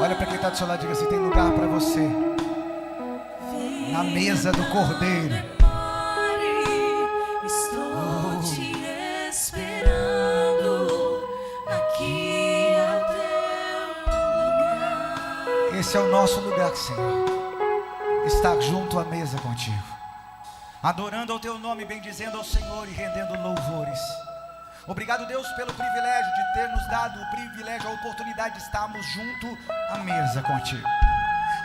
Olha para quem está do seu lado e diga assim: tem lugar para você na mesa do Cordeiro. Estou te esperando aqui até o lugar. Esse é o nosso lugar, Senhor. Estar junto à mesa contigo, adorando ao teu nome, bendizendo ao Senhor e rendendo louvores. Obrigado, Deus, pelo privilégio de ter nos dado o privilégio, a oportunidade de estarmos junto à mesa contigo,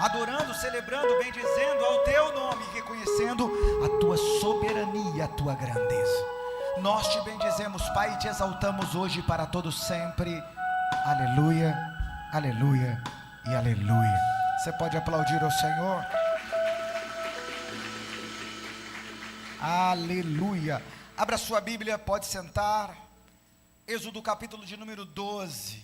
adorando, celebrando, bendizendo ao teu nome, reconhecendo a tua soberania, a tua grandeza. Nós te bendizemos, Pai, e te exaltamos hoje e para todo sempre. Aleluia, aleluia e aleluia. Você pode aplaudir ao Senhor? Aleluia. Abra sua Bíblia, pode sentar. Êxodo capítulo de número 12.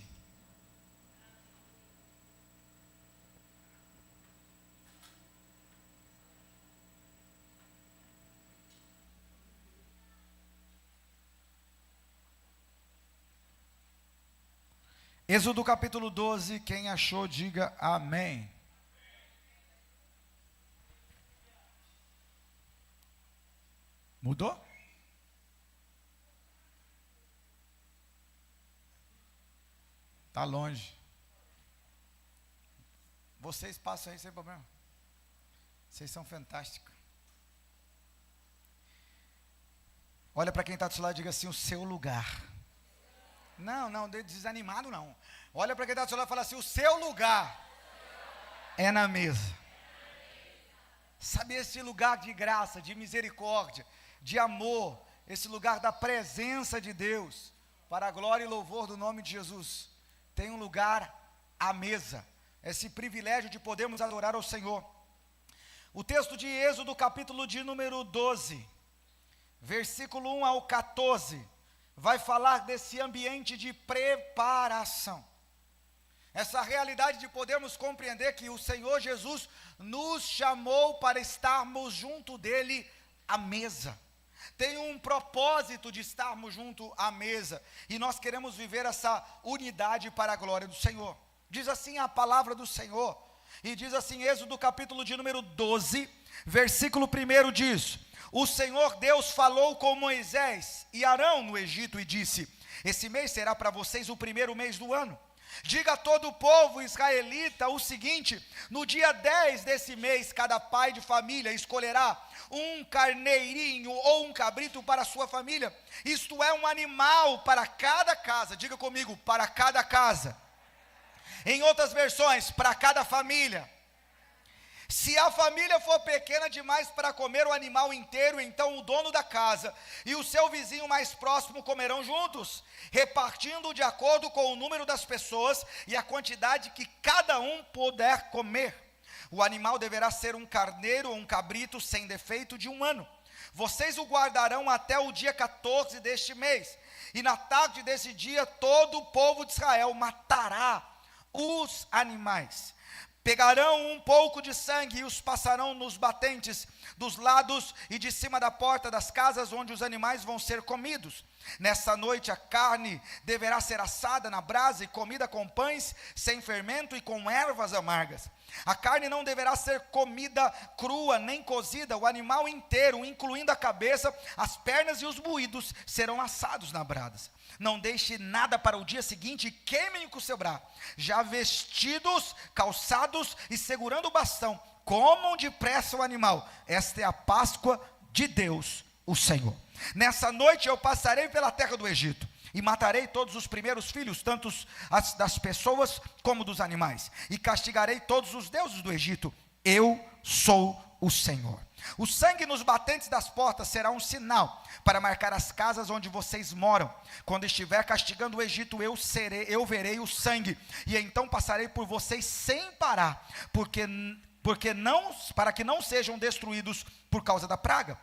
Êxodo capítulo 12, quem achou diga amém. Mudou? Está longe. Vocês passam aí sem problema. Vocês são fantásticos. Olha para quem está do seu lado e diga assim: o seu lugar. Não, desanimado não. Olha para quem está do seu lado e fala assim: o seu lugar é na mesa. Sabe, esse lugar de graça, de misericórdia, de amor, esse lugar da presença de Deus, para a glória e louvor do nome de Jesus. Tem um lugar à mesa, esse privilégio de podermos adorar ao Senhor. O texto de Êxodo, capítulo de número 12, versículo 1 ao 14, vai falar desse ambiente de preparação. Essa realidade de podermos compreender que o Senhor Jesus nos chamou para estarmos junto dele à mesa. Tem um propósito de estarmos junto à mesa, e nós queremos viver essa unidade para a glória do Senhor. Diz assim a palavra do Senhor, e diz assim, Êxodo capítulo de número 12, versículo 1 diz: o Senhor Deus falou com Moisés e Arão no Egito e disse: esse mês será para vocês o primeiro mês do ano. Diga a todo o povo israelita o seguinte: no dia 10 desse mês, cada pai de família escolherá um carneirinho ou um cabrito para a sua família, isto é, um animal para cada casa. Diga comigo: para cada casa. Em outras versões, para cada família. Se a família for pequena demais para comer o animal inteiro, então o dono da casa e o seu vizinho mais próximo comerão juntos, repartindo de acordo com o número das pessoas e a quantidade que cada um puder comer. O animal deverá ser um carneiro ou um cabrito sem defeito de 1 ano. Vocês o guardarão até o dia 14 deste mês, e na tarde desse dia todo o povo de Israel matará os animais. Pegarão um pouco de sangue e os passarão nos batentes dos lados e de cima da porta das casas onde os animais vão ser comidos. Nessa noite a carne deverá ser assada na brasa e comida com pães sem fermento e com ervas amargas. A carne não deverá ser comida crua nem cozida. O animal inteiro, incluindo a cabeça, as pernas e os moídos, serão assados na brasa. Não deixe nada para o dia seguinte e queimem com o seu braço. Já vestidos, calçados e segurando o bastão, comam depressa o animal. Esta é a Páscoa de Deus, o Senhor. Nessa noite eu passarei pela terra do Egito e matarei todos os primeiros filhos, tanto das pessoas como dos animais, e castigarei todos os deuses do Egito. Eu sou o Senhor. O sangue nos batentes das portas será um sinal para marcar as casas onde vocês moram. Quando estiver castigando o Egito, eu verei o sangue, e então passarei por vocês sem parar, para que não sejam destruídos por causa da praga.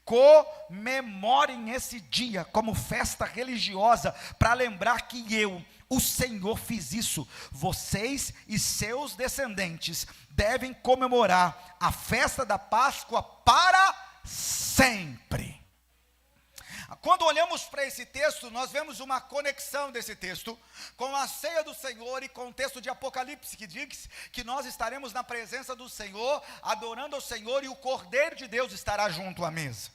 Comemorem esse dia como festa religiosa, para lembrar que eu, o Senhor, fiz isso. Vocês e seus descendentes devem comemorar a festa da Páscoa para sempre. Quando olhamos para esse texto, nós vemos uma conexão desse texto com a ceia do Senhor e com o texto de Apocalipse, que diz que nós estaremos na presença do Senhor, adorando ao Senhor, e o Cordeiro de Deus estará junto à mesa.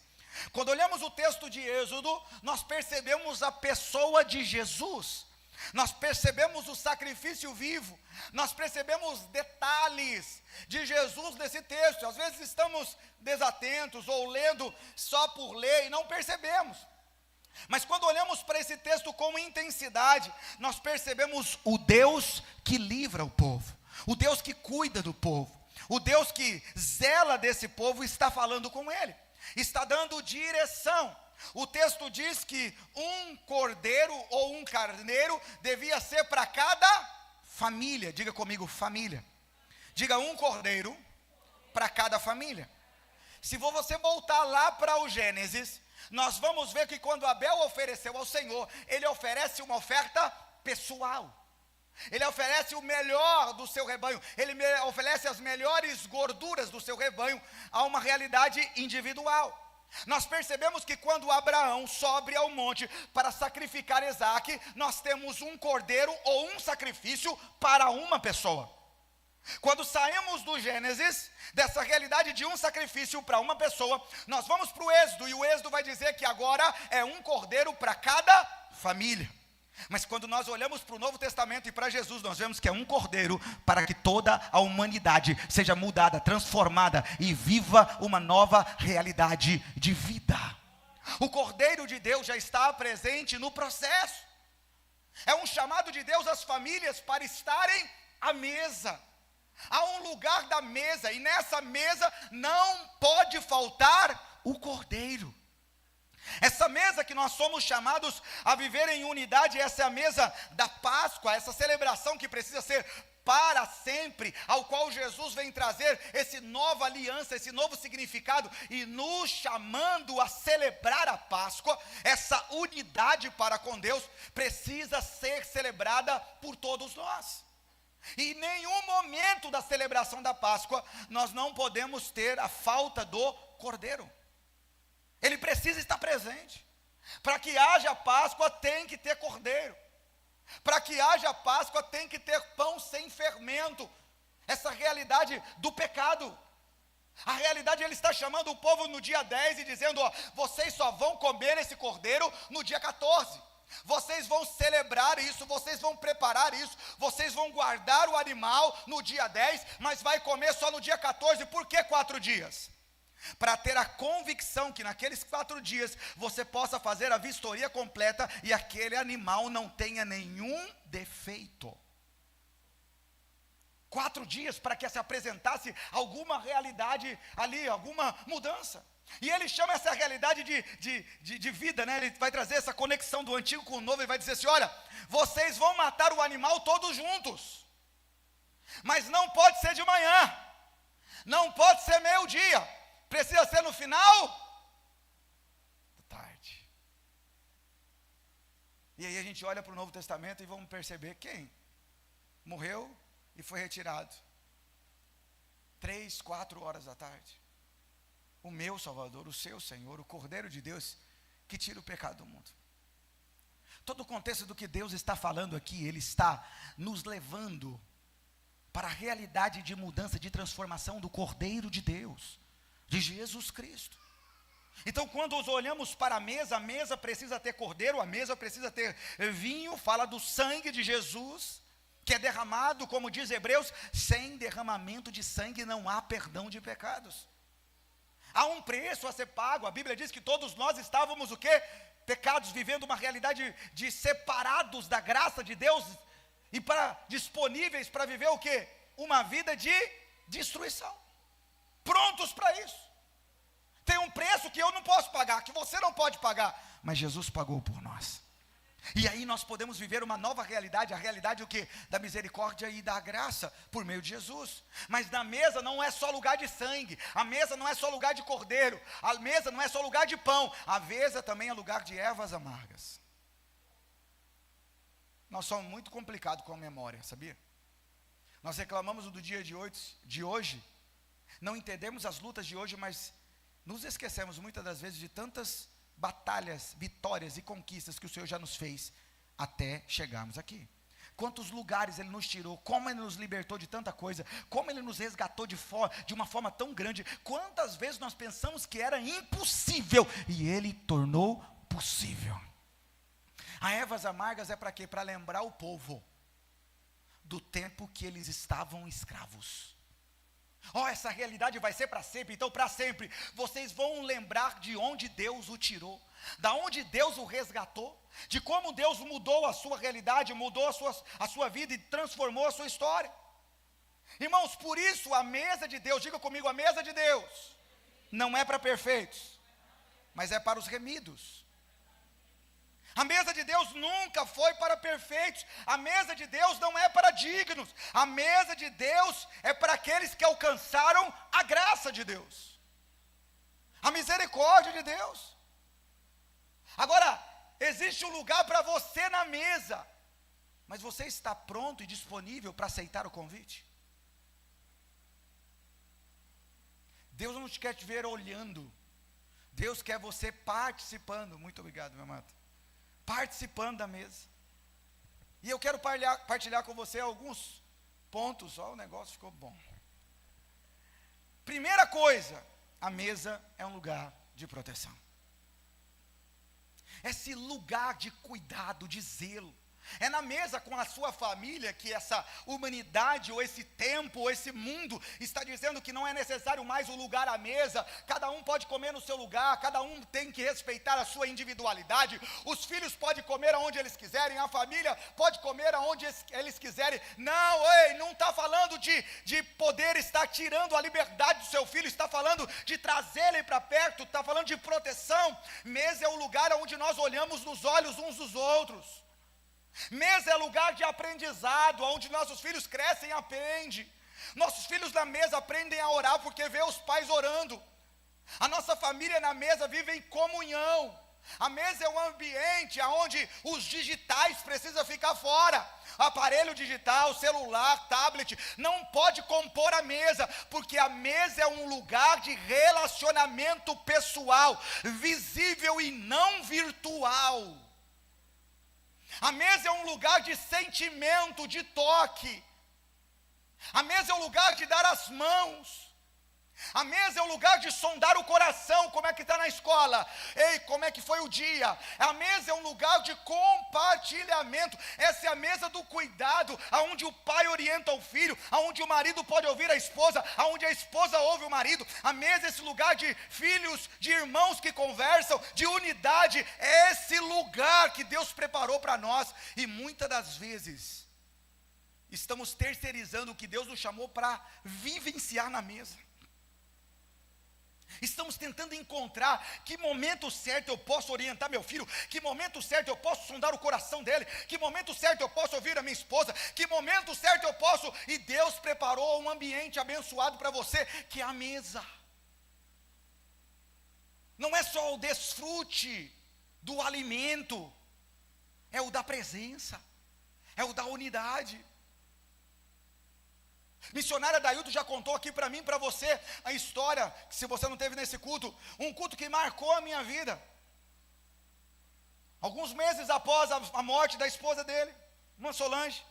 Quando olhamos o texto de Êxodo, nós percebemos a pessoa de Jesus, nós percebemos o sacrifício vivo, nós percebemos detalhes de Jesus nesse texto. Às vezes estamos desatentos ou lendo só por ler e não percebemos. Mas quando olhamos para esse texto com intensidade, nós percebemos o Deus que livra o povo, o Deus que cuida do povo, o Deus que zela desse povo está falando com ele, está dando direção. O texto diz que um cordeiro ou um carneiro devia ser para cada família. Diga comigo, família. Diga, um cordeiro para cada família. Se você voltar lá para o Gênesis, nós vamos ver que quando Abel ofereceu ao Senhor, ele oferece uma oferta pessoal. Ele oferece o melhor do seu rebanho, ele oferece as melhores gorduras do seu rebanho a uma realidade individual. Nós percebemos que quando Abraão sobe ao monte para sacrificar Isaque, nós temos um cordeiro ou um sacrifício para uma pessoa. Quando saímos do Gênesis, dessa realidade de um sacrifício para uma pessoa, nós vamos para o Êxodo, e o Êxodo vai dizer que agora é um cordeiro para cada família. Mas quando nós olhamos para o Novo Testamento e para Jesus, nós vemos que é um cordeiro para que toda a humanidade seja mudada, transformada e viva uma nova realidade de vida. O Cordeiro de Deus já está presente no processo. É um chamado de Deus às famílias para estarem à mesa. Há um lugar da mesa, e nessa mesa não pode faltar o Cordeiro. Essa mesa que nós somos chamados a viver em unidade, essa é a mesa da Páscoa, essa celebração que precisa ser para sempre, ao qual Jesus vem trazer essa nova aliança, esse novo significado, e nos chamando a celebrar a Páscoa. Essa unidade para com Deus precisa ser celebrada por todos nós. E em nenhum momento da celebração da Páscoa, nós não podemos ter a falta do Cordeiro. Ele precisa estar presente. Para que haja Páscoa tem que ter cordeiro. Para que haja Páscoa tem que ter pão sem fermento. Essa realidade do pecado. A realidade, ele está chamando o povo no dia 10 e dizendo, ó, vocês só vão comer esse cordeiro no dia 14. Vocês vão celebrar isso, vocês vão preparar isso, vocês vão guardar o animal no dia 10, mas vai comer só no dia 14. Por que 4 dias? Para ter a convicção que naqueles 4 dias você possa fazer a vistoria completa e aquele animal não tenha nenhum defeito. 4 dias para que se apresentasse alguma realidade ali, alguma mudança. E ele chama essa realidade de vida, né? Ele vai trazer essa conexão do antigo com o novo e vai dizer assim, olha, vocês vão matar o animal todos juntos, mas não pode ser de manhã, não pode ser meio-dia, precisa ser no final da tarde. E aí a gente olha para o Novo Testamento e vamos perceber quem morreu e foi retirado 3, 4 horas da tarde. O meu Salvador, o seu Senhor, o Cordeiro de Deus, que tira o pecado do mundo. Todo o contexto do que Deus está falando aqui, Ele está nos levando para a realidade de mudança, de transformação do Cordeiro de Deus, de Jesus Cristo. Então, quando olhamos para a mesa precisa ter cordeiro, a mesa precisa ter vinho, fala do sangue de Jesus, que é derramado, como diz Hebreus, sem derramamento de sangue não há perdão de pecados. Há um preço a ser pago. A Bíblia diz que todos nós estávamos o quê? Pecados, vivendo uma realidade de separados da graça de Deus e disponíveis para viver o quê? Uma vida de destruição. Prontos para isso. Tem um preço que eu não posso pagar, que você não pode pagar, mas Jesus pagou por nós. E aí nós podemos viver uma nova realidade, a realidade o quê? Da misericórdia e da graça, por meio de Jesus. Mas na mesa não é só lugar de sangue, a mesa não é só lugar de cordeiro, a mesa não é só lugar de pão, a mesa também é lugar de ervas amargas. Nós somos muito complicados com a memória, sabia? Nós reclamamos do dia de hoje, não entendemos as lutas de hoje, mas nos esquecemos muitas das vezes de tantas batalhas, vitórias e conquistas que o Senhor já nos fez até chegarmos aqui. Quantos lugares Ele nos tirou, como Ele nos libertou de tanta coisa, como Ele nos resgatou de uma forma tão grande. Quantas vezes nós pensamos que era impossível e Ele tornou possível. A ervas amargas é para quê? Para lembrar o povo do tempo que eles estavam escravos. Essa realidade vai ser para sempre, então para sempre vocês vão lembrar de onde Deus o tirou, da onde Deus o resgatou, de como Deus mudou a sua realidade, mudou a sua vida e transformou a sua história. Irmãos, por isso a mesa de Deus, diga comigo, a mesa de Deus não é para perfeitos, mas é para os remidos. A mesa de Deus nunca foi para perfeitos. A mesa de Deus não é para dignos. A mesa de Deus é para aqueles que alcançaram a graça de Deus, a misericórdia de Deus. Agora, existe um lugar para você na mesa, mas você está pronto e disponível para aceitar o convite? Deus não quer te ver olhando, Deus quer você participando. Muito obrigado, meu amado. Participando da mesa. E eu quero partilhar com você alguns pontos. O negócio ficou bom. Primeira coisa, a mesa é um lugar de proteção. Esse lugar de cuidado, de zelo. É na mesa com a sua família que essa humanidade, ou esse tempo, ou esse mundo está dizendo que não é necessário mais o lugar à mesa. Cada um pode comer no seu lugar, cada um tem que respeitar a sua individualidade. Os filhos podem comer aonde eles quiserem, a família pode comer aonde eles quiserem. Não está falando de poder estar tirando a liberdade do seu filho, está falando de trazer ele para perto, está falando de proteção. Mesa é o lugar onde nós olhamos nos olhos uns dos outros. Mesa é lugar de aprendizado, onde nossos filhos crescem e aprendem. Nossos filhos na mesa aprendem a orar porque vê os pais orando. A nossa família na mesa vive em comunhão. A mesa é um ambiente onde os digitais precisam ficar fora. Aparelho digital, celular, tablet, não pode compor a mesa, porque a mesa é um lugar de relacionamento pessoal, visível e não virtual. A mesa é um lugar de sentimento, de toque. A mesa é um lugar de dar as mãos. A mesa é um lugar de sondar o coração, como é que está na escola, como é que foi o dia. A mesa é um lugar de compartilhamento. Essa é a mesa do cuidado, onde o pai orienta o filho, onde o marido pode ouvir a esposa, onde a esposa ouve o marido. A mesa é esse lugar de filhos, de irmãos que conversam, de unidade. É esse lugar que Deus preparou para nós, e muitas das vezes estamos terceirizando o que Deus nos chamou para vivenciar na mesa. Estamos tentando encontrar que momento certo eu posso orientar meu filho, que momento certo eu posso sondar o coração dele, que momento certo eu posso ouvir a minha esposa, que momento certo eu posso, e Deus preparou um ambiente abençoado para você, que é a mesa. Não é só o desfrute do alimento, é o da presença, é o da unidade. Missionária Dailton já contou aqui para mim e para você a história, que se você não teve nesse culto, um culto que marcou a minha vida. Alguns meses após a morte da esposa dele, irmã Solange,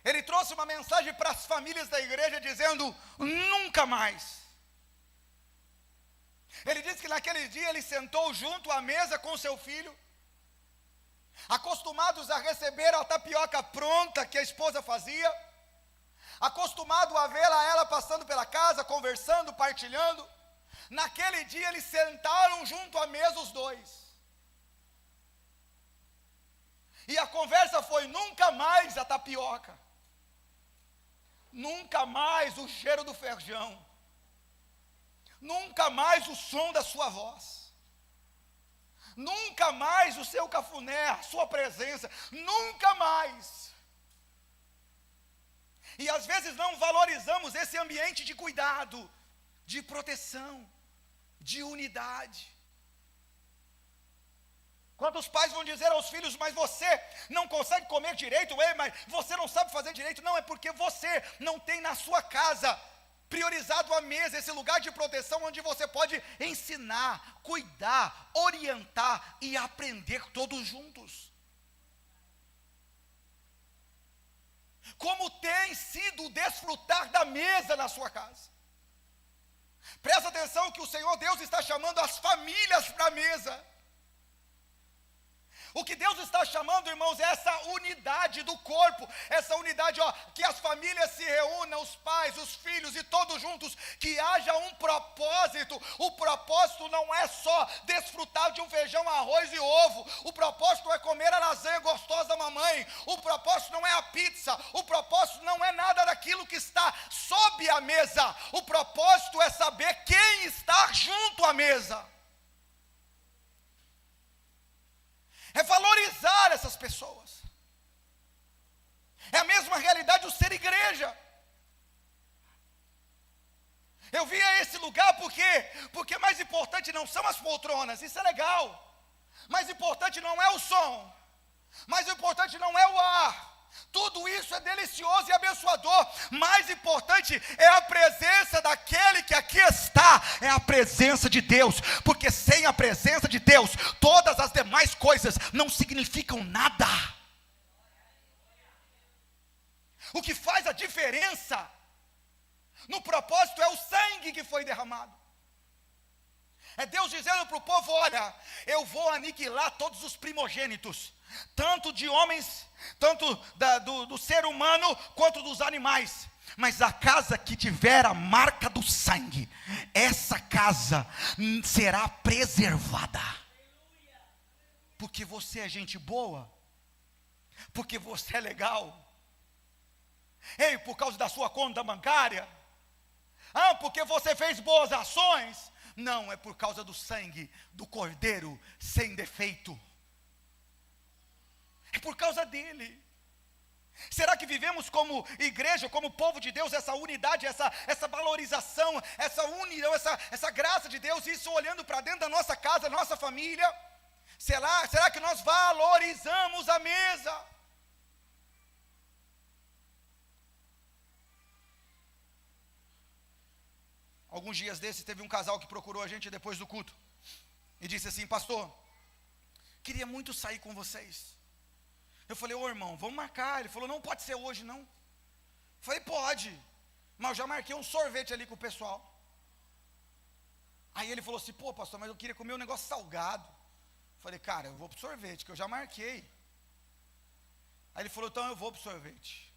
ele trouxe uma mensagem para as famílias da igreja dizendo: nunca mais. Ele disse que naquele dia ele sentou junto à mesa com seu filho, acostumados a receber a tapioca pronta que a esposa fazia, acostumado a vê-la ela passando pela casa, conversando, partilhando. Naquele dia eles sentaram junto à mesa os dois. E a conversa foi: nunca mais a tapioca, nunca mais o cheiro do feijão, nunca mais o som da sua voz, nunca mais o seu cafuné, a sua presença, nunca mais. E às vezes não valorizamos esse ambiente de cuidado, de proteção, de unidade. Quando os pais vão dizer aos filhos: mas você não consegue comer direito, mas você não sabe fazer direito. Não, é porque você não tem na sua casa priorizado a mesa, esse lugar de proteção onde você pode ensinar, cuidar, orientar e aprender todos juntos. Como tem sido desfrutar da mesa na sua casa? Presta atenção que o Senhor Deus está chamando as famílias para a mesa. O que Deus está chamando, irmãos, é essa unidade do corpo, essa unidade, que as famílias se reúnam, os pais, os filhos e todos juntos, que haja um propósito. O propósito não é só desfrutar de um feijão, arroz e ovo, o propósito é comer a lasanha gostosa da mamãe, o propósito não é a pizza, o propósito não é nada daquilo que está sob a mesa, o propósito é saber quem está junto à mesa. É valorizar essas pessoas. É a mesma realidade do ser igreja. Eu via esse lugar porque mais importante não são as poltronas, isso é legal. Mais importante não é o som. Mais importante não é o ar. Tudo isso é delicioso e abençoador. Mais importante é a presença daquele que aqui está. É a presença de Deus. Porque sem a presença de Deus, todas as demais coisas não significam nada. O que faz a diferença no propósito é o sangue que foi derramado. É Deus dizendo para o povo: olha, eu vou aniquilar todos os primogênitos, tanto de homens, tanto do ser humano, quanto dos animais. Mas a casa que tiver a marca do sangue, essa casa será preservada. Porque você é gente boa, porque você é legal. Ei, por causa da sua conta bancária, porque você fez boas ações. Não, é por causa do sangue do Cordeiro sem defeito. É por causa dele. Será que vivemos como igreja, como povo de Deus, essa unidade, essa valorização, essa união, essa graça de Deus, isso olhando para dentro da nossa casa, nossa família? Será que nós valorizamos a mesa? Alguns dias desses teve um casal que procurou a gente depois do culto e disse assim: pastor, queria muito sair com vocês. Eu falei: ô irmão, vamos marcar. Ele falou: não pode ser hoje não. Eu falei: pode, mas eu já marquei um sorvete ali com o pessoal. Aí ele falou assim: pô pastor, mas eu queria comer um negócio salgado. Eu falei: cara, eu vou pro sorvete, que eu já marquei. Aí ele falou: então eu vou pro sorvete.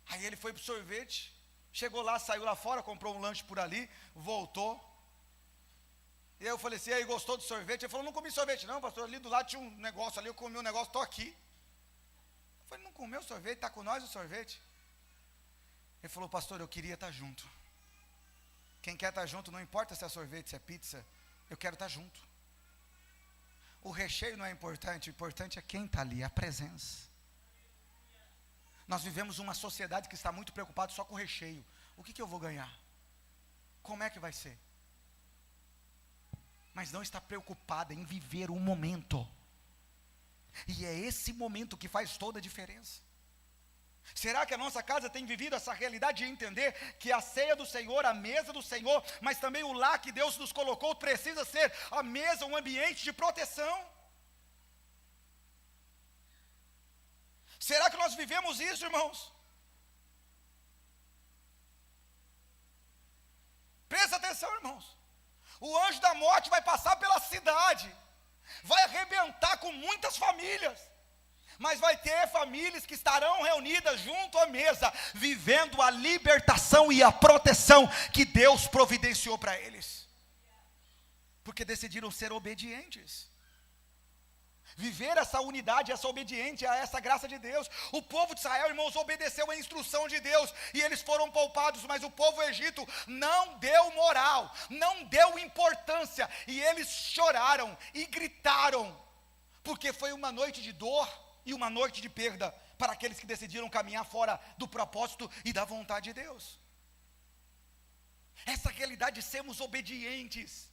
Aí ele foi pro sorvete. Chegou lá, saiu lá fora, comprou um lanche por ali, voltou. E aí eu falei assim: e aí, gostou do sorvete? Ele falou: não comi sorvete não, pastor, ali do lado tinha um negócio ali, eu comi um negócio, estou aqui. Eu falei: não comeu sorvete, está com nós o sorvete? Ele falou: pastor, eu queria estar junto. Quem quer estar junto, não importa se é sorvete, se é pizza, eu quero estar junto. O recheio não é importante, o importante é quem está ali, a presença. Nós vivemos uma sociedade que está muito preocupada só com o recheio. O que eu vou ganhar? Como é que vai ser? Mas não está preocupada em viver o momento. E é esse momento que faz toda a diferença. Será que a nossa casa tem vivido essa realidade de entender que a ceia do Senhor, a mesa do Senhor, mas também o lar que Deus nos colocou, precisa ser a mesa, um ambiente de proteção? Será que nós vivemos isso, irmãos? Presta atenção, irmãos. O anjo da morte vai passar pela cidade, vai arrebentar com muitas famílias, mas vai ter famílias que estarão reunidas junto à mesa, vivendo a libertação e a proteção que Deus providenciou para eles, porque decidiram ser obedientes. Viver essa unidade, essa obediência a essa graça de Deus. O povo de Israel, irmãos, obedeceu a instrução de Deus e eles foram poupados, mas o povo egito não deu moral, não deu importância, e eles choraram e gritaram, porque foi uma noite de dor e uma noite de perda para aqueles que decidiram caminhar fora do propósito e da vontade de Deus. Essa realidade de sermos obedientes,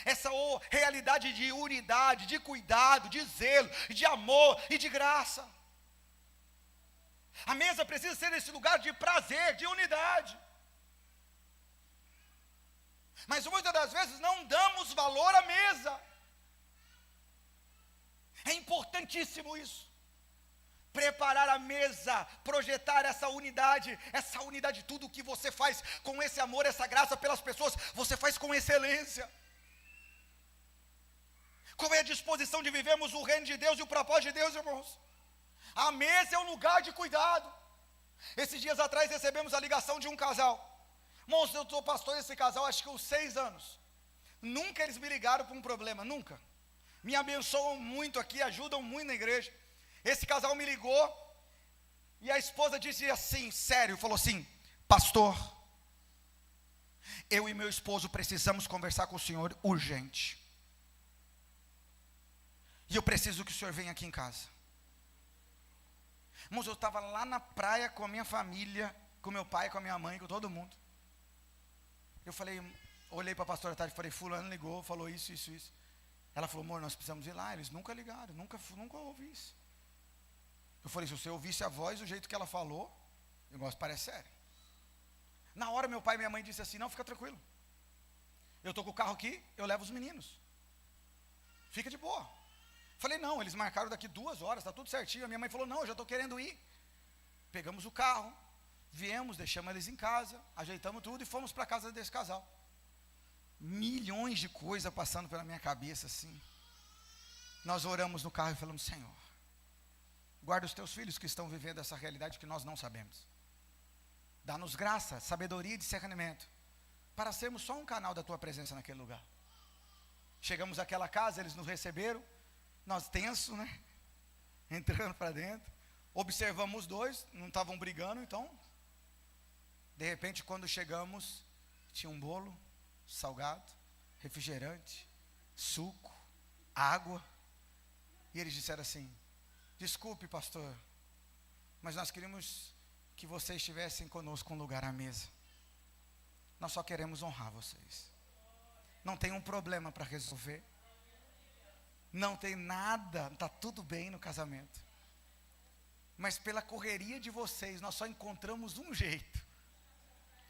essa realidade de unidade, de cuidado, de zelo, de amor e de graça. A mesa precisa ser esse lugar de prazer, de unidade. Mas muitas das vezes não damos valor à mesa. É importantíssimo isso. Preparar a mesa, projetar essa unidade, tudo o que você faz com esse amor, essa graça pelas pessoas, você faz com excelência. Qual é a disposição de vivermos o reino de Deus e o propósito de Deus, irmãos? A mesa é um lugar de cuidado. Esses dias atrás recebemos a ligação de um casal. Irmãos, eu sou pastor desse casal acho que uns 6 anos. Nunca eles me ligaram por um problema, nunca. Me abençoam muito aqui, ajudam muito na igreja. Esse casal me ligou e a esposa disse assim, sério, falou assim: pastor, eu e meu esposo precisamos conversar com o senhor urgente. E eu preciso que o senhor venha aqui em casa. Irmãos, eu estava lá na praia com a minha família, com meu pai, com a minha mãe, com todo mundo. Eu falei, olhei para a pastora Tati e falei, fulano ligou, falou isso. Ela falou, amor, nós precisamos ir lá. Eles nunca ligaram, nunca ouvi isso. Eu falei, se você ouvisse a voz do jeito que ela falou, o negócio parece sério. Na hora meu pai e minha mãe disse assim, não, fica tranquilo. Eu estou com o carro aqui, eu levo os meninos. Fica de boa. Falei, não, eles marcaram daqui 2 horas, está tudo certinho. A minha mãe falou, não, eu já estou querendo ir. Pegamos o carro, viemos, deixamos eles em casa, ajeitamos tudo e fomos para a casa desse casal. Milhões de coisas passando pela minha cabeça assim. Nós oramos no carro e falamos, Senhor, guarda os teus filhos que estão vivendo essa realidade que nós não sabemos. Dá-nos graça, sabedoria e discernimento, para sermos só um canal da tua presença naquele lugar. Chegamos àquela casa, eles nos receberam, nós tenso, né? Entrando para dentro, observamos os dois, não estavam brigando, então, de repente, quando chegamos, tinha um bolo, salgado, refrigerante, suco, água, e eles disseram assim, desculpe pastor, mas nós queríamos que vocês estivessem conosco um lugar à mesa, nós só queremos honrar vocês, não tem um problema para resolver, não tem nada, está tudo bem no casamento, mas pela correria de vocês, nós só encontramos um jeito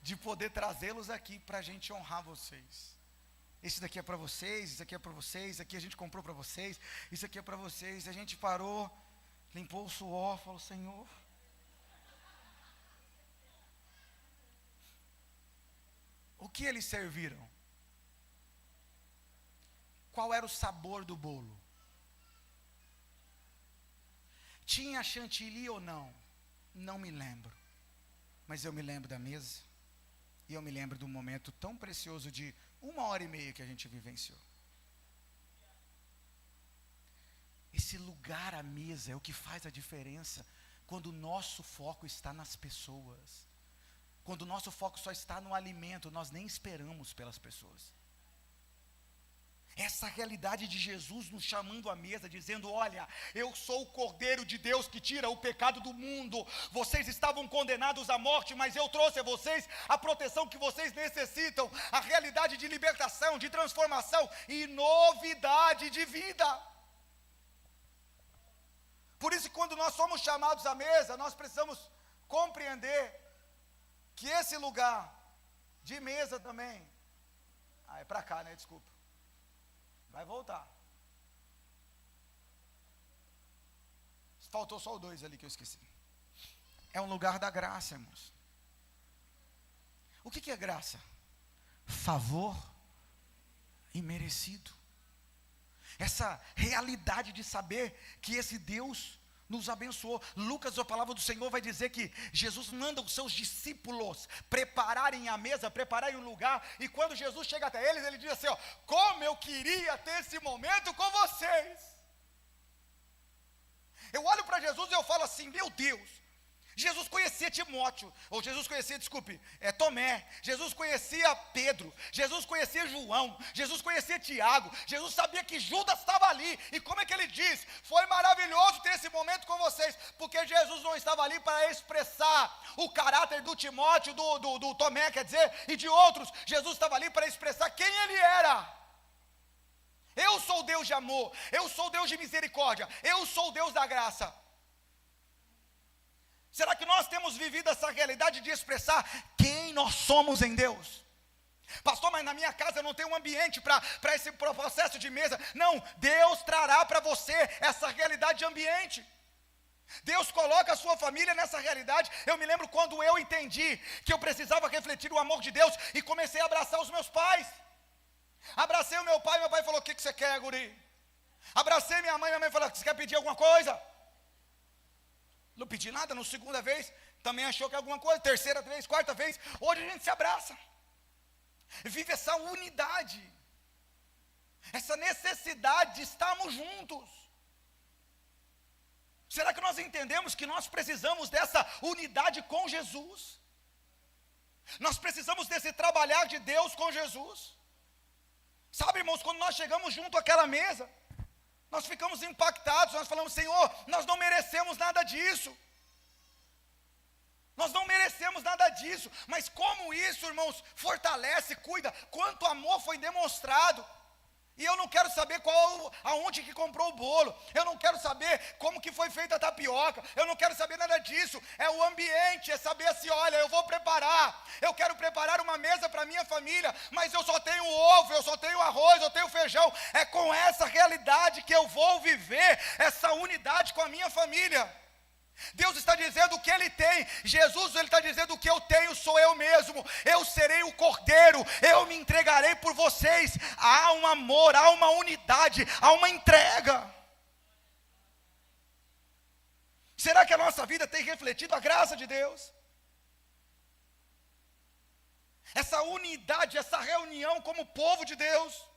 de poder trazê-los aqui para a gente honrar vocês. Esse daqui é para vocês, isso aqui é para vocês, isso aqui a gente comprou para vocês, isso aqui é para vocês. A gente parou, limpou o suor, falou, Senhor, o que eles serviram? Qual era o sabor do bolo? Tinha chantilly ou não? Não me lembro. Mas eu me lembro da mesa. E eu me lembro do momento tão precioso de 1h30 que a gente vivenciou. Esse lugar à mesa é o que faz a diferença quando o nosso foco está nas pessoas. Quando o nosso foco só está no alimento, nós nem esperamos pelas pessoas. Essa realidade de Jesus nos chamando à mesa, dizendo, olha, eu sou o Cordeiro de Deus que tira o pecado do mundo, vocês estavam condenados à morte, mas eu trouxe a vocês a proteção que vocês necessitam, a realidade de libertação, de transformação e novidade de vida. Por isso, quando nós somos chamados à mesa, nós precisamos compreender que esse lugar de mesa também, é para cá, né, desculpa. Vai voltar. Faltou só o 2 ali que eu esqueci. É um lugar da graça, irmãos. O que é graça? Favor imerecido. Essa realidade de saber que esse Deus nos abençoou. Lucas, a palavra do Senhor vai dizer que Jesus manda os seus discípulos prepararem a mesa, prepararem o lugar, e quando Jesus chega até eles, ele diz assim, ó, como eu queria ter esse momento com vocês. Eu olho para Jesus e eu falo assim, meu Deus, Jesus conhecia Timóteo, ou Jesus conhecia, Tomé, Jesus conhecia Pedro, Jesus conhecia João, Jesus conhecia Tiago, Jesus sabia que Judas estava ali, e como é que ele diz? Foi maravilhoso ter esse momento com vocês, porque Jesus não estava ali para expressar o caráter do Timóteo, do Tomé, quer dizer, e de outros, Jesus estava ali para expressar quem ele era. Eu sou Deus de amor, eu sou Deus de misericórdia, eu sou Deus da graça. Será que nós temos vivido essa realidade de expressar quem nós somos em Deus? Pastor, mas na minha casa eu não tenho um ambiente para esse processo de mesa. Não, Deus trará para você essa realidade de ambiente. Deus coloca a sua família nessa realidade. Eu me lembro quando eu entendi que eu precisava refletir o amor de Deus e comecei a abraçar os meus pais. Abracei o meu pai falou, o que você quer, guri? Abracei minha mãe falou, você quer pedir alguma coisa? Não pedi nada, na segunda vez, também achou que alguma coisa, terceira vez, quarta vez, hoje a gente se abraça. Vive essa unidade, essa necessidade de estarmos juntos. Será que nós entendemos que nós precisamos dessa unidade com Jesus? Nós precisamos desse trabalhar de Deus com Jesus. Sabe, irmãos, quando nós chegamos junto àquela mesa, nós ficamos impactados, nós falamos, Senhor, nós não merecemos nada disso. Nós não merecemos nada disso, mas como isso, irmãos, fortalece, cuida, quanto amor foi demonstrado. E eu não quero saber aonde que comprou o bolo, eu não quero saber como que foi feita a tapioca, eu não quero saber nada disso, é o ambiente, é saber assim, olha, eu quero preparar uma mesa para minha família, mas eu só tenho ovo, eu só tenho arroz, eu tenho feijão, é com essa realidade que eu vou viver, essa unidade com a minha família. Deus está dizendo o que Ele tem, Jesus Ele está dizendo o que eu tenho sou eu mesmo, eu serei o Cordeiro, eu me entregarei por vocês. Há um amor, há uma unidade, há uma entrega. Será que a nossa vida tem refletido a graça de Deus? Essa unidade, essa reunião como povo de Deus.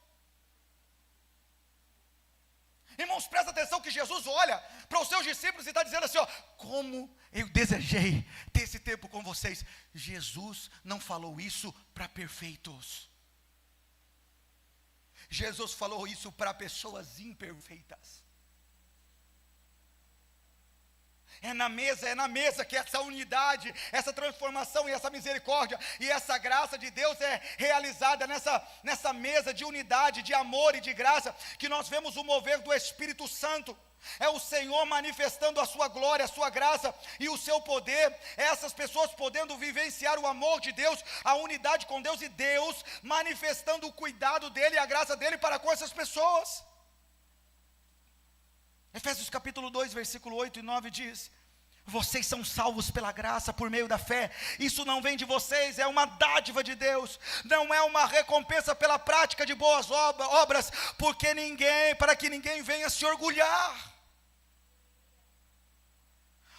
Irmãos, presta atenção que Jesus olha para os seus discípulos e está dizendo assim, ó, como eu desejei ter esse tempo com vocês. Jesus não falou isso para perfeitos. Jesus falou isso para pessoas imperfeitas. É na mesa que essa unidade, essa transformação e essa misericórdia e essa graça de Deus é realizada nessa mesa de unidade, de amor e de graça, que nós vemos o mover do Espírito Santo. É o Senhor manifestando a sua glória, a sua graça e o seu poder, essas pessoas podendo vivenciar o amor de Deus, a unidade com Deus e Deus manifestando o cuidado dEle e a graça dEle para com essas pessoas. Efésios capítulo 2, versículo 8 e 9 diz, vocês são salvos pela graça por meio da fé, isso não vem de vocês, é uma dádiva de Deus, não é uma recompensa pela prática de boas obras, para que ninguém venha se orgulhar.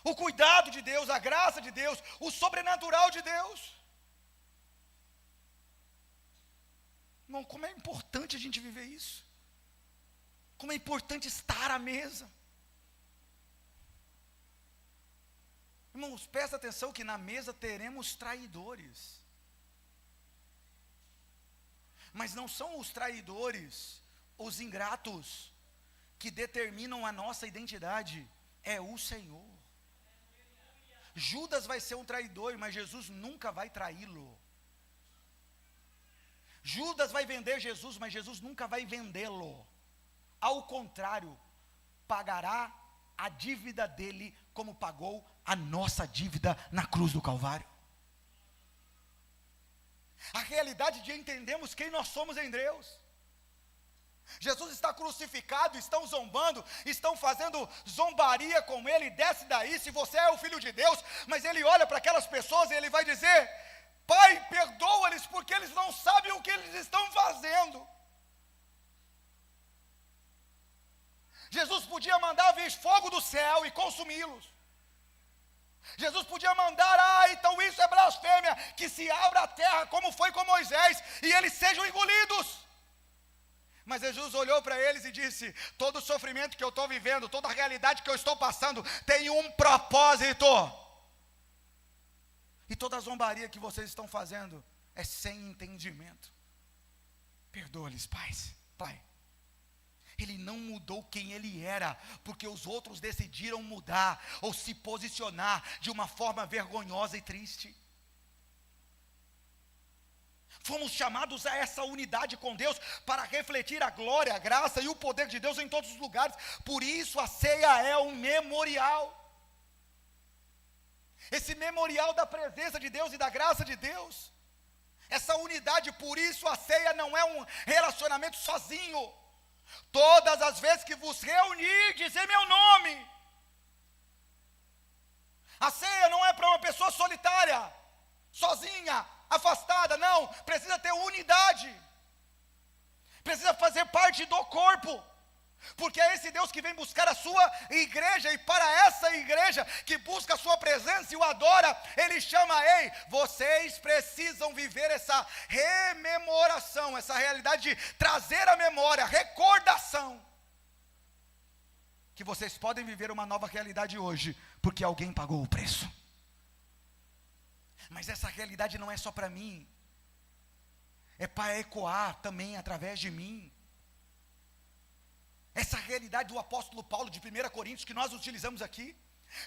O cuidado de Deus, a graça de Deus, o sobrenatural de Deus. Irmão, como é importante a gente viver isso. Como é importante estar à mesa. Irmãos, presta atenção que na mesa teremos traidores. Mas não são os traidores, os ingratos, que determinam a nossa identidade. É o Senhor. Judas vai ser um traidor, mas Jesus nunca vai traí-lo. Judas vai vender Jesus, mas Jesus nunca vai vendê-lo. Ao contrário, pagará a dívida dele como pagou a nossa dívida na cruz do Calvário. A realidade de entendermos quem nós somos em Deus. Jesus está crucificado, estão zombando, estão fazendo zombaria com ele, desce daí, se você é o Filho de Deus, mas ele olha para aquelas pessoas e ele vai dizer, Pai, perdoa-lhes porque eles não sabem o que eles estão fazendo. Jesus podia mandar vir fogo do céu e consumi-los. Jesus podia mandar, então isso é blasfêmia, que se abra a terra como foi com Moisés e eles sejam engolidos. Mas Jesus olhou para eles e disse, todo o sofrimento que eu estou vivendo, toda a realidade que eu estou passando, tem um propósito. E toda a zombaria que vocês estão fazendo é sem entendimento. Perdoa-lhes, Pai. Ele não mudou quem ele era, porque os outros decidiram mudar, ou se posicionar de uma forma vergonhosa e triste. Fomos chamados a essa unidade com Deus, para refletir a glória, a graça e o poder de Deus em todos os lugares. Por isso a ceia é um memorial. Esse memorial da presença de Deus e da graça de Deus. Essa unidade, por isso a ceia não é um relacionamento sozinho. Todas as vezes que vos reunirdes em meu nome. A ceia não é para uma pessoa solitária, sozinha, afastada, não. Precisa ter unidade. Precisa fazer parte do corpo. Porque é esse Deus que vem buscar a sua igreja, e para essa igreja que busca a sua presença e o adora, Ele chama: ei, vocês precisam viver essa rememoração, essa realidade de trazer a memória, recordação, que vocês podem viver uma nova realidade hoje, porque alguém pagou o preço. Mas essa realidade não é só para mim, é para ecoar também através de mim. Essa realidade do apóstolo Paulo de 1 Coríntios, que nós utilizamos aqui: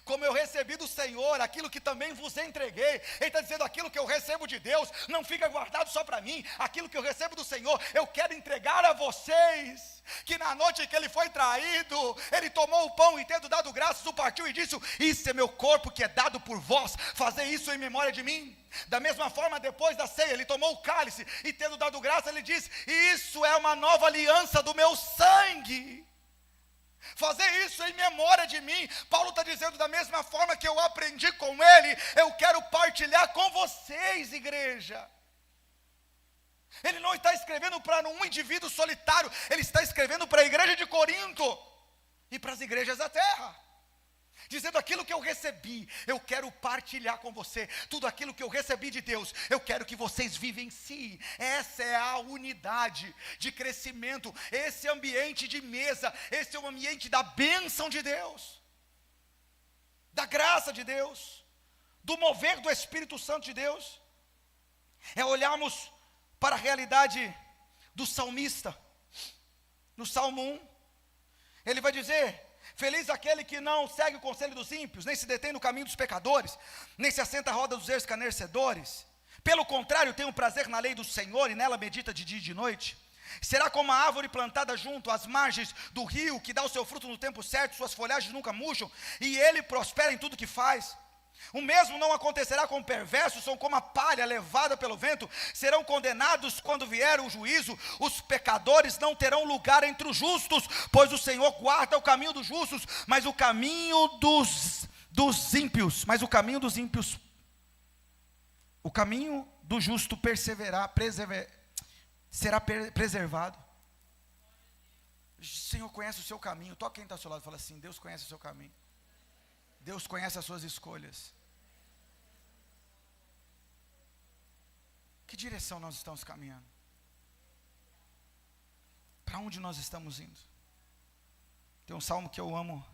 como eu recebi do Senhor aquilo que também vos entreguei. Ele está dizendo: aquilo que eu recebo de Deus não fica guardado só para mim. Aquilo que eu recebo do Senhor, eu quero entregar a vocês. Que na noite em que ele foi traído, ele tomou o pão e, tendo dado graças, o partiu e disse: isso é meu corpo que é dado por vós, fazei isso em memória de mim. Da mesma forma, depois da ceia, ele tomou o cálice e, tendo dado graça, ele disse: isso é uma nova aliança do meu sangue, fazer isso em memória de mim. Paulo está dizendo: da mesma forma que eu aprendi com ele, eu quero partilhar com vocês, igreja. Ele não está escrevendo para um indivíduo solitário, ele está escrevendo para a igreja de Corinto e para as igrejas da terra, dizendo: aquilo que eu recebi, eu quero partilhar com você. Tudo aquilo que eu recebi de Deus, eu quero que vocês vivenciem. Essa é a unidade de crescimento, esse ambiente de mesa, esse é o ambiente da bênção de Deus, da graça de Deus, do mover do Espírito Santo de Deus. É olharmos para a realidade do salmista. No Salmo 1, ele vai dizer: feliz aquele que não segue o conselho dos ímpios, nem se detém no caminho dos pecadores, nem se assenta à roda dos escarnecedores. Pelo contrário, tem um prazer na lei do Senhor, e nela medita de dia e de noite. Será como a árvore plantada junto às margens do rio, que dá o seu fruto no tempo certo, suas folhagens nunca murcham, e ele prospera em tudo que faz. O mesmo não acontecerá com perversos, são como a palha levada pelo vento, serão condenados quando vier o juízo. Os pecadores não terão lugar entre os justos, pois o Senhor guarda o caminho dos justos, mas o caminho dos ímpios, o caminho do justo será preservado. O Senhor conhece o seu caminho. Toca quem está ao seu lado e fala assim: Deus conhece o seu caminho. Deus conhece as suas escolhas. Que direção nós estamos caminhando? Para onde nós estamos indo? Tem um salmo que eu amo,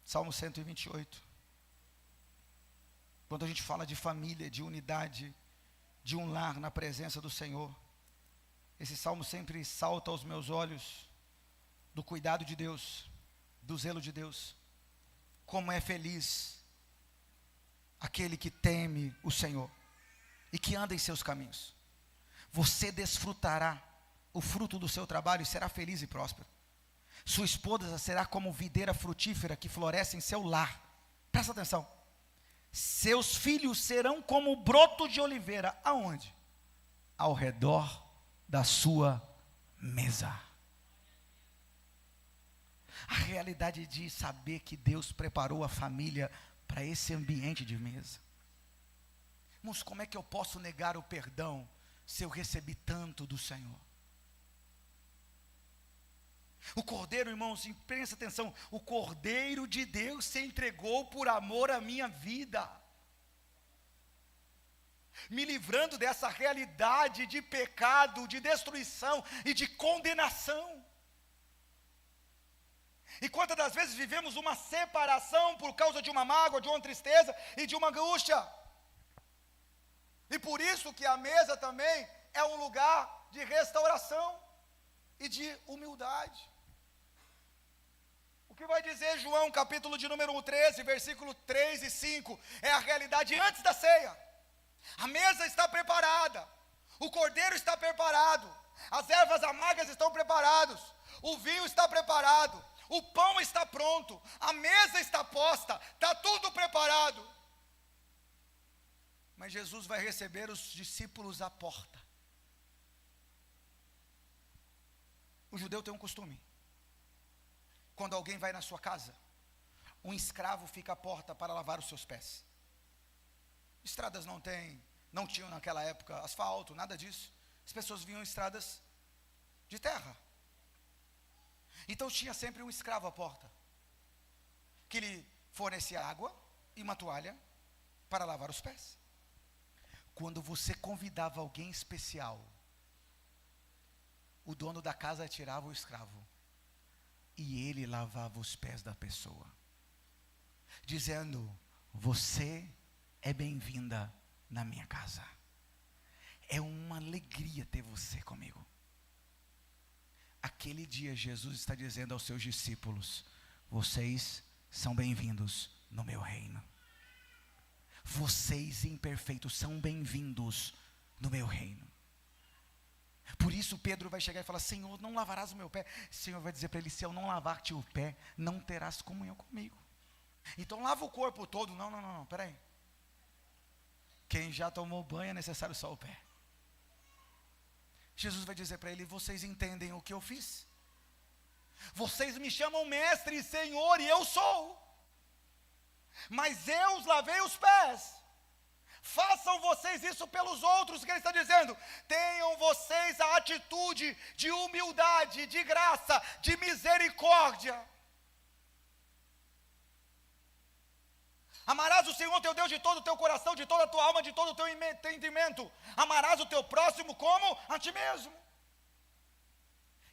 Salmo 128. Quando a gente fala de família, de unidade, de um lar na presença do Senhor, esse salmo sempre salta aos meus olhos do cuidado de Deus, do zelo de Deus. Como é feliz aquele que teme o Senhor e que anda em seus caminhos. Você desfrutará o fruto do seu trabalho e será feliz e próspero. Sua esposa será como videira frutífera que floresce em seu lar. Presta atenção. Seus filhos serão como o broto de oliveira. Aonde? Ao redor da sua mesa. A realidade de saber que Deus preparou a família para esse ambiente de mesa. Irmãos, como é que eu posso negar o perdão se eu recebi tanto do Senhor? O Cordeiro, irmãos, presta atenção, o Cordeiro de Deus se entregou por amor à minha vida, me livrando dessa realidade de pecado, de destruição e de condenação. E quantas das vezes vivemos uma separação por causa de uma mágoa, de uma tristeza e de uma angústia. E por isso que a mesa também é um lugar de restauração e de humildade. O que vai dizer João, capítulo de número 13, versículo 3 e 5, é a realidade antes da ceia. A mesa está preparada, o cordeiro está preparado, as ervas amargas estão preparadas, o vinho está preparado, o pão está pronto, a mesa está posta, está tudo preparado. Mas Jesus vai receber os discípulos à porta. O judeu tem um costume. Quando alguém vai na sua casa, um escravo fica à porta para lavar os seus pés. Estradas não tinham naquela época asfalto, nada disso. As pessoas vinham em estradas de terra. Então tinha sempre um escravo à porta, que lhe fornecia água e uma toalha para lavar os pés. Quando você convidava alguém especial, o dono da casa tirava o escravo e ele lavava os pés da pessoa, dizendo: você é bem-vinda na minha casa. É uma alegria ter você comigo. Aquele dia Jesus está dizendo aos seus discípulos: vocês são bem-vindos no meu reino. Vocês imperfeitos são bem-vindos no meu reino. Por isso Pedro vai chegar e falar: Senhor, não lavarás o meu pé. O Senhor vai dizer para ele: se eu não lavar-te o pé, não terás comunhão comigo. Então lava o corpo todo. Não, peraí. Quem já tomou banho é necessário só o pé. Jesus vai dizer para ele: vocês entendem o que eu fiz? Vocês me chamam mestre e senhor, e eu sou. Mas eu os lavei os pés. Façam vocês isso pelos outros. O que ele está dizendo? Tenham vocês a atitude de humildade, de graça, de misericórdia. Amarás o Senhor teu Deus de todo o teu coração, de toda a tua alma, de todo o teu entendimento. Amarás o teu próximo como a ti mesmo.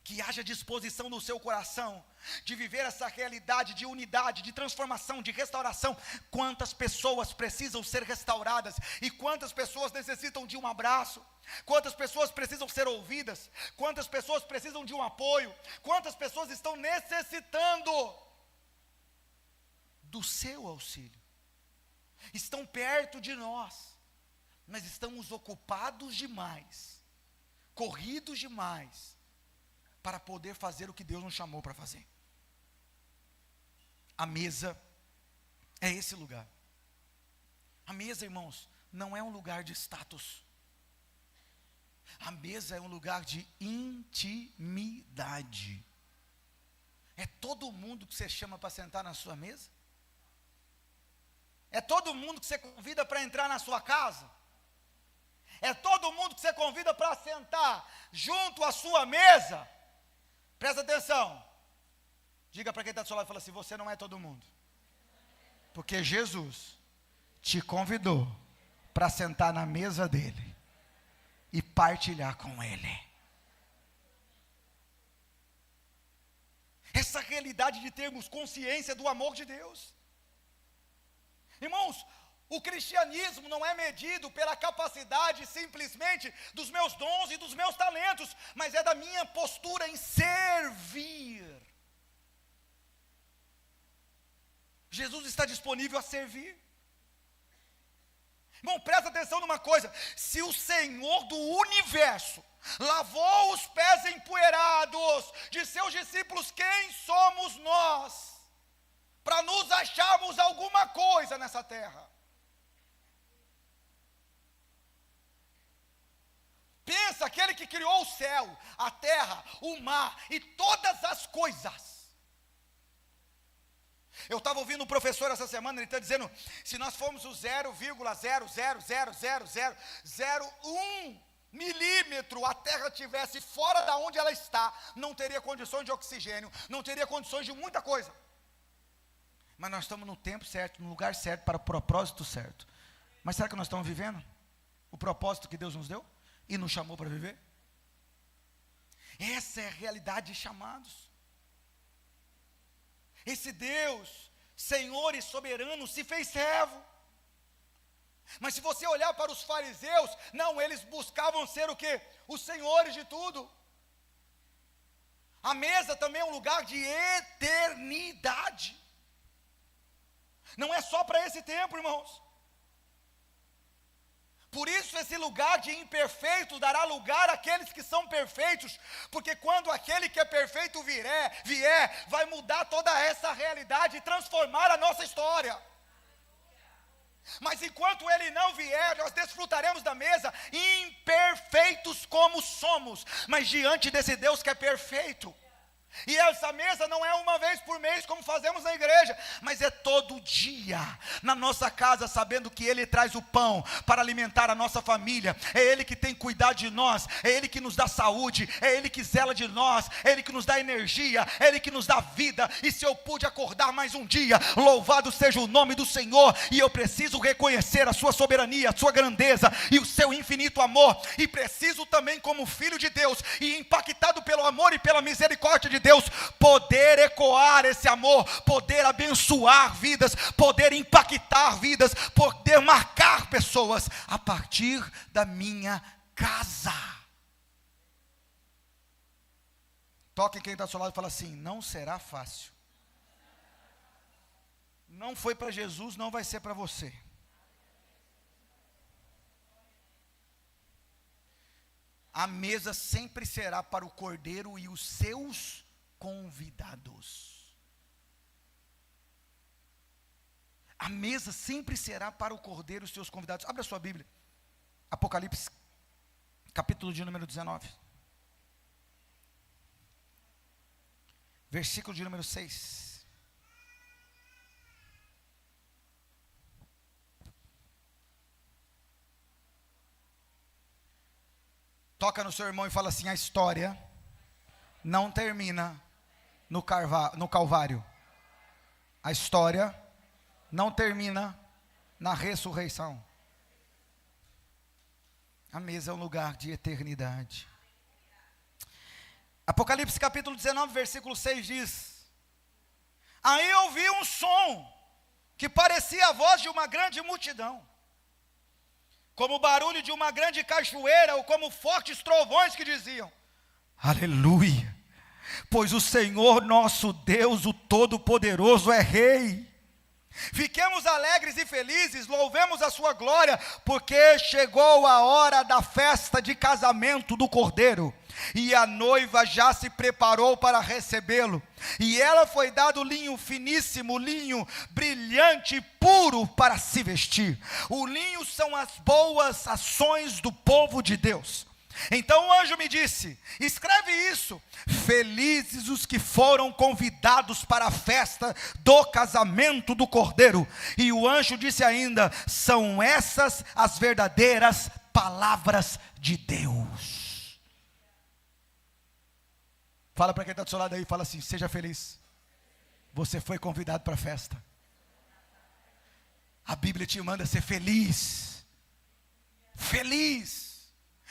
Que haja disposição no seu coração de viver essa realidade de unidade, de transformação, de restauração. Quantas pessoas precisam ser restauradas e quantas pessoas necessitam de um abraço, quantas pessoas precisam ser ouvidas, quantas pessoas precisam de um apoio, quantas pessoas estão necessitando do seu auxílio. Estão perto de nós, mas estamos ocupados demais, corridos demais, para poder fazer o que Deus nos chamou para fazer. A mesa é esse lugar. A mesa, irmãos, não é um lugar de status. A mesa é um lugar de intimidade. É todo mundo que você chama para sentar na sua mesa? É todo mundo que você convida para entrar na sua casa? É todo mundo que você convida para sentar junto à sua mesa? Presta atenção. Diga para quem está do seu lado e fala assim: você não é todo mundo. Porque Jesus te convidou para sentar na mesa dele e partilhar com ele. Essa realidade de termos consciência do amor de Deus. Irmãos, o cristianismo não é medido pela capacidade simplesmente dos meus dons e dos meus talentos, mas é da minha postura em servir. Jesus está disponível a servir. Irmão, presta atenção numa coisa: se o Senhor do universo lavou os pés empoeirados de seus discípulos, quem somos nós para nos acharmos alguma coisa nessa terra? Pensa, aquele que criou o céu, a terra, o mar e todas as coisas. Eu estava ouvindo um professor essa semana, ele está dizendo: se nós formos o 0,0000001 milímetro, a terra estivesse fora da onde ela está, não teria condições de oxigênio, não teria condições de muita coisa. Mas nós estamos no tempo certo, no lugar certo, para o propósito certo. Mas será que nós estamos vivendo o propósito que Deus nos deu e nos chamou para viver? Essa é a realidade de chamados. Esse Deus, Senhor e soberano, se fez servo. Mas se você olhar para os fariseus, não, eles buscavam ser o quê? Os senhores de tudo. A mesa também é um lugar de eternidade. Não é só para esse tempo, irmãos. Por isso esse lugar de imperfeitos dará lugar àqueles que são perfeitos, porque quando aquele que é perfeito vier, vai mudar toda essa realidade e transformar a nossa história. Mas enquanto Ele não vier, nós desfrutaremos da mesa, imperfeitos como somos, mas diante desse Deus que é perfeito. E essa mesa não é uma vez por mês como fazemos na igreja, mas é todo dia, na nossa casa, sabendo que Ele traz o pão para alimentar a nossa família, é Ele que tem cuidado de nós, é Ele que nos dá saúde, é Ele que zela de nós, é Ele que nos dá energia, é Ele que nos dá vida. E se eu pude acordar mais um dia, louvado seja o nome do Senhor, e eu preciso reconhecer a sua soberania, a sua grandeza e o seu infinito amor, e preciso também, como filho de Deus, e impactado pelo amor e pela misericórdia de Deus, poder ecoar esse amor, poder abençoar vidas, poder impactar vidas, poder marcar pessoas a partir da minha casa. Toque quem está ao seu lado e fala assim: não será fácil. Não foi para Jesus, não vai ser para você. A mesa sempre será para o Cordeiro e os seus convidados. A mesa sempre será para o Cordeiro e os seus convidados. Abra a sua Bíblia, Apocalipse, capítulo de número 19, versículo de número 6. Toca no seu irmão e fala assim: a história não termina no Calvário. A história não termina na ressurreição. A mesa é um lugar de eternidade. Apocalipse capítulo 19, versículo 6 diz: aí eu ouvi um som que parecia a voz de uma grande multidão, como o barulho de uma grande cachoeira, ou como fortes trovões que diziam: aleluia, pois o Senhor nosso Deus, o Todo-Poderoso, é Rei. Fiquemos alegres e felizes, louvemos a sua glória, porque chegou a hora da festa de casamento do Cordeiro, e a noiva já se preparou para recebê-lo, e ela foi dado linho finíssimo, linho brilhante e puro para se vestir. O linho são as boas ações do povo de Deus. Então o anjo me disse: escreve isso: felizes os que foram convidados para a festa do casamento do Cordeiro. E o anjo disse ainda: são essas as verdadeiras palavras de Deus. Fala para quem está do seu lado aí, fala assim: seja feliz, você foi convidado para a festa. A Bíblia te manda ser feliz. Feliz.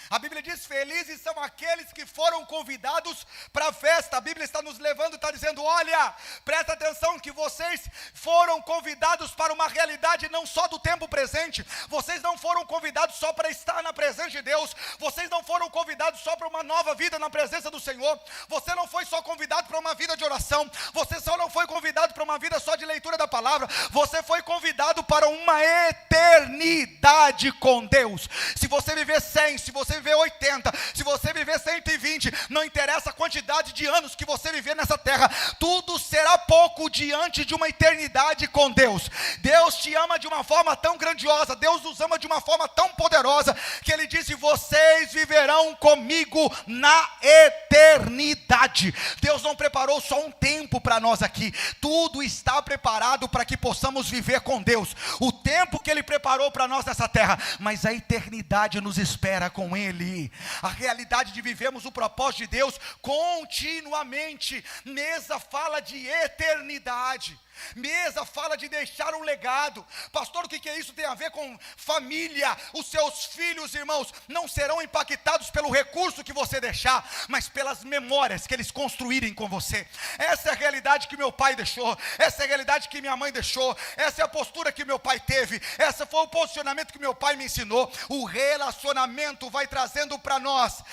A Bíblia diz: felizes são aqueles que foram convidados para a festa. A Bíblia está nos levando, está dizendo: olha, presta atenção que vocês foram convidados para uma realidade não só do tempo presente. Vocês não foram convidados só para estar na presença de Deus. Vocês não foram convidados só para uma nova vida na presença do Senhor. Você não foi só convidado para uma vida de oração. Você só não foi convidado para uma vida só de leitura da palavra. Você foi convidado para uma eternidade com Deus. Se você viver 100, se você viver 80, se você viver 120, não interessa a quantidade de anos que você viver nessa terra, tudo será pouco diante de uma eternidade com Deus. Deus te ama de uma forma tão grandiosa, Deus nos ama de uma forma tão poderosa, que Ele disse: vocês viverão comigo na eternidade. Deus não preparou só um tempo para nós aqui, tudo está preparado para que possamos viver com Deus, o tempo que Ele preparou para nós nessa terra, mas a eternidade nos espera com Ele. A realidade de vivermos o propósito de Deus continuamente. Mesa fala de eternidade. Mesa fala de deixar um legado. Pastor, o que é isso? Tem a ver com família. Os seus filhos, irmãos, não serão impactados pelo recurso que você deixar, mas pelas memórias que eles construírem com você. Essa é a realidade que meu pai deixou, essa é a realidade que minha mãe deixou, essa é a postura que meu pai teve, essa foi o posicionamento que meu pai me ensinou. O relacionamento vai trazendo para nós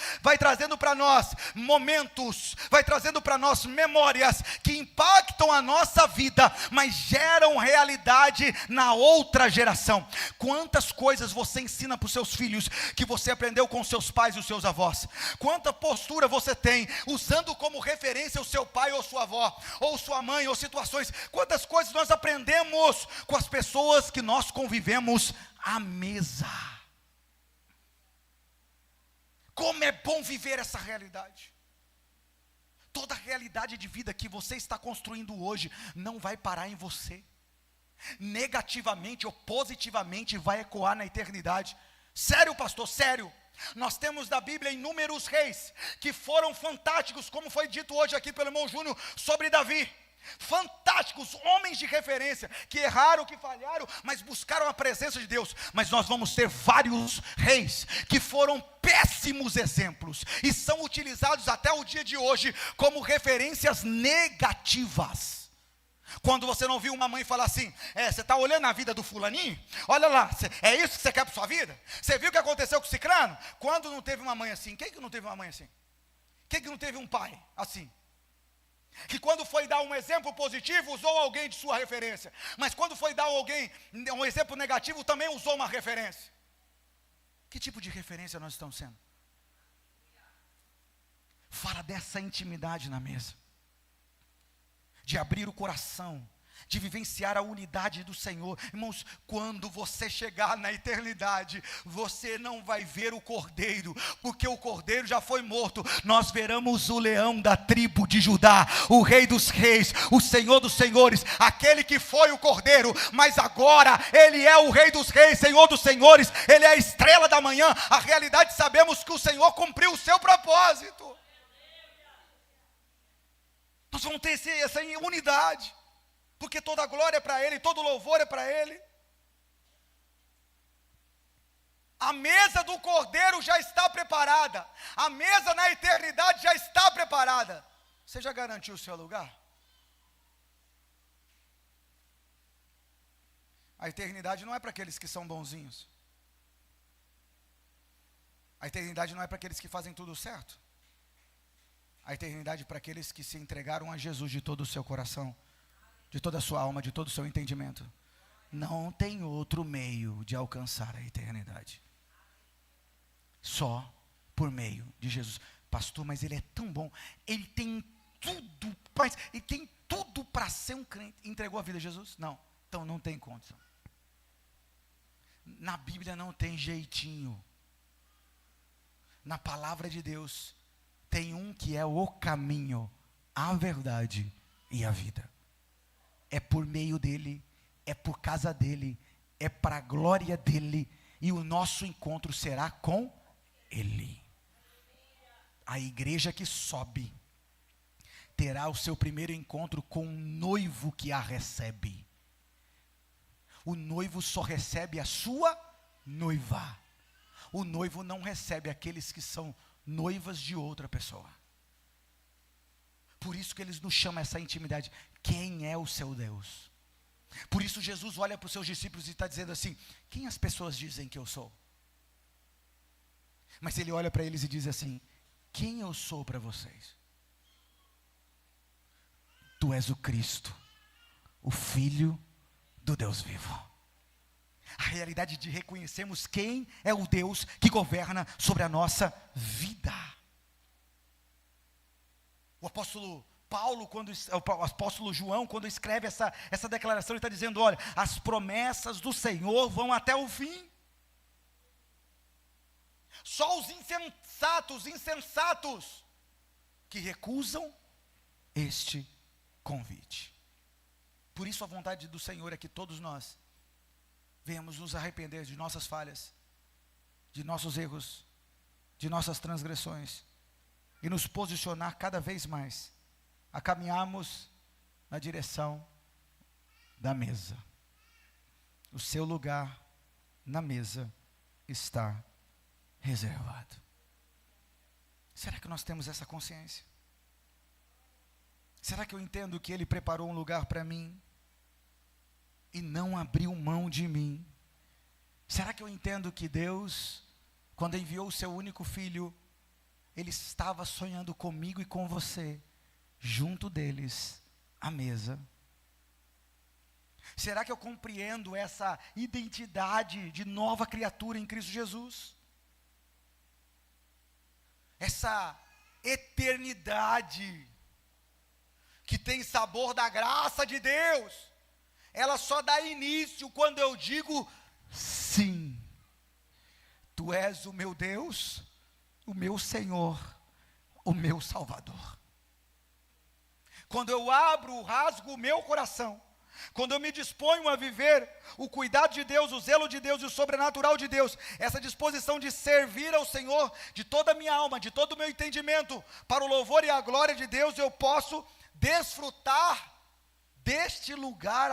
momentos, vai trazendo para nós memórias que impactam a nossa vida mas geram realidade na outra geração. Quantas coisas você ensina para os seus filhos que você aprendeu com seus pais e os seus avós? Quanta postura você tem usando como referência o seu pai ou sua avó, ou sua mãe, ou situações? Quantas coisas nós aprendemos com as pessoas que nós convivemos à mesa? Como é bom viver essa realidade. Toda a realidade de vida que você está construindo hoje não vai parar em você. Negativamente ou positivamente vai ecoar na eternidade. Sério, pastor, sério. Nós temos da Bíblia inúmeros reis que foram fantásticos, como foi dito hoje aqui pelo irmão Júnior sobre Davi. Fantásticos, homens de referência, que erraram, que falharam, mas buscaram a presença de Deus. Mas nós vamos ter vários reis que foram péssimos exemplos e são utilizados até o dia de hoje como referências negativas. Quando você não viu uma mãe falar assim, você está olhando a vida do fulaninho? Olha lá, é isso que você quer para sua vida? Você viu o que aconteceu com o ciclano? Quando não teve uma mãe assim? Quem que não teve uma mãe assim? Quem que não teve um pai assim? Que quando foi dar um exemplo positivo, usou alguém de sua referência. Mas quando foi dar alguém um exemplo negativo, também usou uma referência. Que tipo de referência nós estamos sendo? Fala dessa intimidade na mesa. De abrir o coração, de vivenciar a unidade do Senhor. Irmãos, quando você chegar na eternidade, você não vai ver o Cordeiro, porque o Cordeiro já foi morto. Nós veremos o leão da tribo de Judá, o Rei dos Reis, o Senhor dos Senhores, aquele que foi o Cordeiro, mas agora Ele é o Rei dos Reis, Senhor dos Senhores, Ele é a estrela da manhã. A realidade, sabemos que o Senhor cumpriu o seu propósito. Nós vamos ter essa unidade, porque toda a glória é para Ele, todo louvor é para Ele. A mesa do Cordeiro já está preparada, a mesa na eternidade já está preparada. Você já garantiu o seu lugar? A eternidade não é para aqueles que são bonzinhos. A eternidade não é para aqueles que fazem tudo certo. A eternidade é para aqueles que se entregaram a Jesus de todo o seu coração, de toda a sua alma, de todo o seu entendimento. Não tem outro meio de alcançar a eternidade. Só por meio de Jesus. Pastor, mas Ele é tão bom. Ele tem tudo, mas Ele tem tudo para ser um crente. Entregou a vida a Jesus? Não. Então não tem condição. Na Bíblia não tem jeitinho. Na palavra de Deus tem um que é o caminho, a verdade e a vida. É por meio dele, é por causa dele, é para a glória dele, e o nosso encontro será com ele. A igreja que sobe terá o seu primeiro encontro com o noivo que a recebe. O noivo só recebe a sua noiva. O noivo não recebe aqueles que são noivas de outra pessoa. Por isso que eles nos chamam a essa intimidade. Quem é o seu Deus? Por isso Jesus olha para os seus discípulos e está dizendo assim: quem as pessoas dizem que eu sou? Mas ele olha para eles e diz assim: quem eu sou para vocês? Tu és o Cristo, o Filho do Deus vivo. A realidade de reconhecermos quem é o Deus que governa sobre a nossa vida. O apóstolo Paulo, o apóstolo João, quando escreve essa declaração, ele está dizendo: olha, as promessas do Senhor vão até o fim. Só os insensatos que recusam este convite. Por isso a vontade do Senhor é que todos nós venhamos nos arrepender de nossas falhas, de nossos erros, de nossas transgressões, e nos posicionar cada vez mais a caminharmos na direção da mesa. O seu lugar na mesa está reservado. Será que nós temos essa consciência? Será que eu entendo que Ele preparou um lugar para mim e não abriu mão de mim? Será que eu entendo que Deus, quando enviou o seu único filho, Ele estava sonhando comigo e com você, junto deles, à mesa? Será que eu compreendo essa identidade de nova criatura em Cristo Jesus? Essa eternidade que tem sabor da graça de Deus, ela só dá início quando eu digo sim. Tu és o meu Deus, o meu Senhor, o meu Salvador. Quando eu rasgo o meu coração, quando eu me disponho a viver o cuidado de Deus, o zelo de Deus e o sobrenatural de Deus, essa disposição de servir ao Senhor de toda a minha alma, de todo o meu entendimento, para o louvor e a glória de Deus, eu posso desfrutar deste lugar